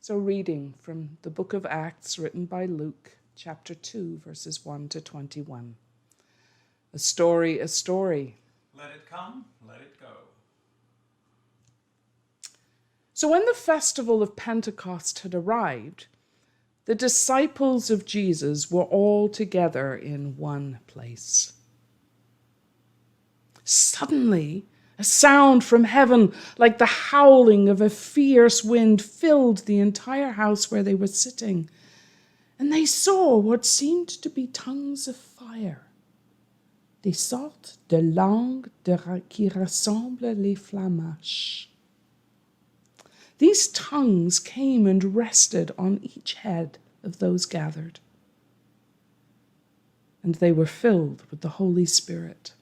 So reading from the book of Acts written by Luke, chapter 2, verses 1 to 21. A story, a story. Let it come, let it go. So when the festival of Pentecost had arrived, the disciples of Jesus were all together in one place. Suddenly, a sound from heaven, like the howling of a fierce wind, filled the entire house where they were sitting. And they saw what seemed to be tongues of fire. Des sortes de langues qui ressemblent les flammaches. These tongues came and rested on each head of those gathered. And they were filled with the Holy Spirit.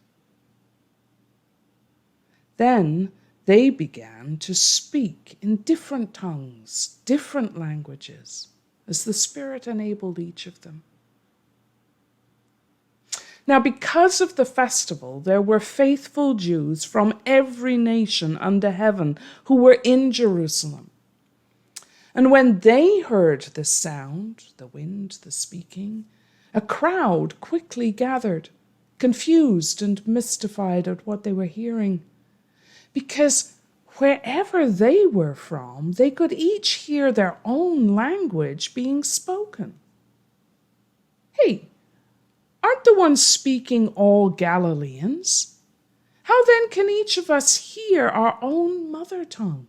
Then they began to speak in different tongues, different languages, as the Spirit enabled each of them. Now, because of the festival, there were faithful Jews from every nation under heaven who were in Jerusalem. And when they heard the sound, the wind, the speaking, a crowd quickly gathered, confused and mystified at what they were hearing. Because wherever they were from, they could each hear their own language being spoken. Hey, aren't the ones speaking all Galileans? How then can each of us hear our own mother tongue?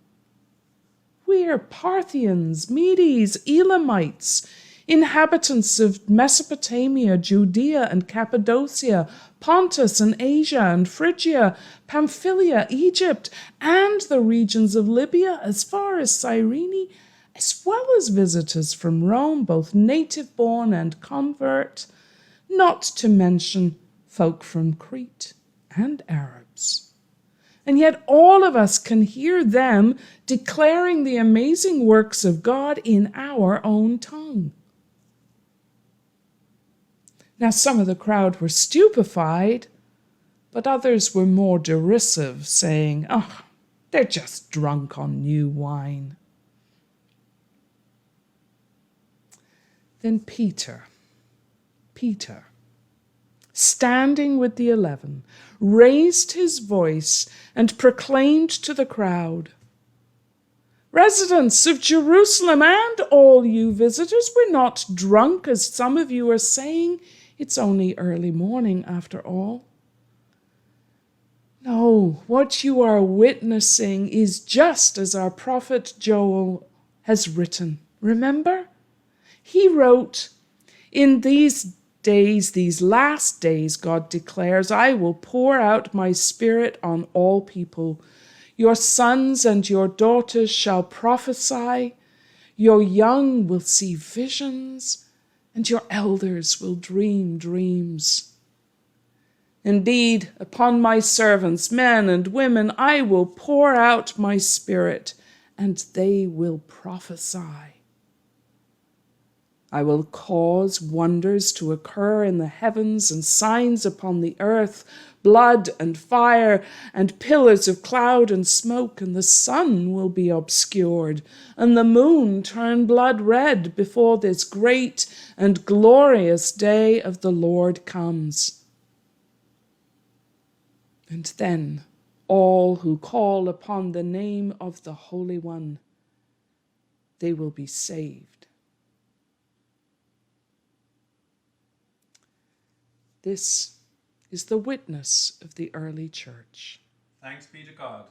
We're Parthians, Medes, Elamites, inhabitants of Mesopotamia, Judea and Cappadocia, Pontus and Asia and Phrygia, Pamphylia, Egypt, and the regions of Libya as far as Cyrene, as well as visitors from Rome, both native-born and convert, not to mention folk from Crete and Arabs. And yet all of us can hear them declaring the amazing works of God in our own tongue. Now some of the crowd were stupefied, but others were more derisive, saying, "Oh, they're just drunk on new wine." Then Peter, standing with the 11, raised his voice and proclaimed to the crowd, "Residents of Jerusalem and all you visitors, we're not drunk as some of you are saying. It's only early morning after all. No, what you are witnessing is just as our prophet Joel has written. Remember? He wrote, 'In these days, these last days, God declares, I will pour out my spirit on all people. Your sons and your daughters shall prophesy. Your young will see visions, and your elders will dream dreams. Indeed, upon my servants, men and women, I will pour out my spirit, and they will prophesy. I will cause wonders to occur in the heavens and signs upon the earth, blood and fire and pillars of cloud and smoke, and the sun will be obscured and the moon turn blood red before this great and glorious day of the Lord comes. And then all who call upon the name of the Holy One, they will be saved. This is the witness of the early church. Thanks be to God.